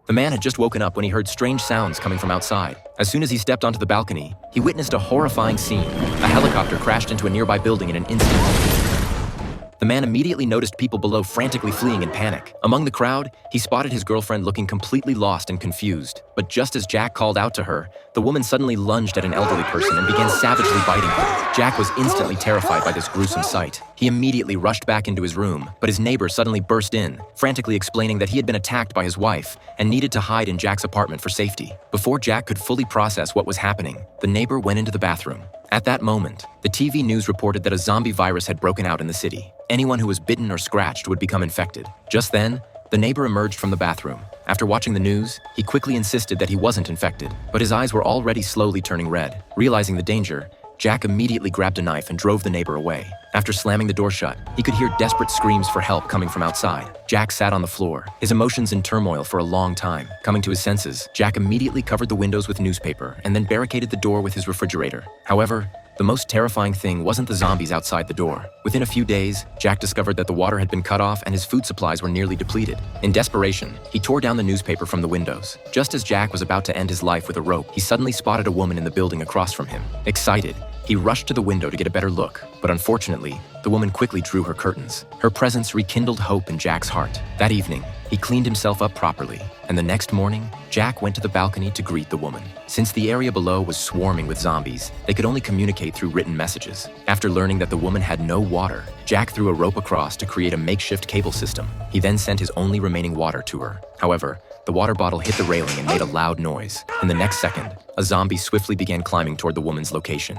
The man had just woken up when he heard strange sounds coming from outside. As soon as he stepped onto the balcony, he witnessed a horrifying scene. A helicopter crashed into a nearby building in an instant. The man immediately noticed people below frantically fleeing in panic. Among the crowd, he spotted his girlfriend looking completely lost and confused. But just as Jack called out to her, the woman suddenly lunged at an elderly person and began savagely biting her. Jack was instantly terrified by this gruesome sight. He immediately rushed back into his room, but his neighbor suddenly burst in, frantically explaining that he had been attacked by his wife and needed to hide in Jack's apartment for safety. Before Jack could fully process what was happening, the neighbor went into the bathroom. At that moment, the TV news reported that a zombie virus had broken out in the city. Anyone who was bitten or scratched would become infected. Just then, the neighbor emerged from the bathroom. After watching the news, he quickly insisted that he wasn't infected, but his eyes were already slowly turning red. Realizing the danger, Jack immediately grabbed a knife and drove the neighbor away. After slamming the door shut, he could hear desperate screams for help coming from outside. Jack sat on the floor, his emotions in turmoil for a long time. Coming to his senses, Jack immediately covered the windows with newspaper and then barricaded the door with his refrigerator. However, the most terrifying thing wasn't the zombies outside the door. Within a few days, Jack discovered that the water had been cut off and his food supplies were nearly depleted. In desperation, he tore down the newspaper from the windows. Just as Jack was about to end his life with a rope, he suddenly spotted a woman in the building across from him. Excited, he rushed to the window to get a better look, but unfortunately, the woman quickly drew her curtains. Her presence rekindled hope in Jack's heart. That evening, he cleaned himself up properly, and the next morning, Jack went to the balcony to greet the woman. Since the area below was swarming with zombies, they could only communicate through written messages. After learning that the woman had no water, Jack threw a rope across to create a makeshift cable system. He then sent his only remaining water to her. However, the water bottle hit the railing and made a loud noise. In the next second, a zombie swiftly began climbing toward the woman's location.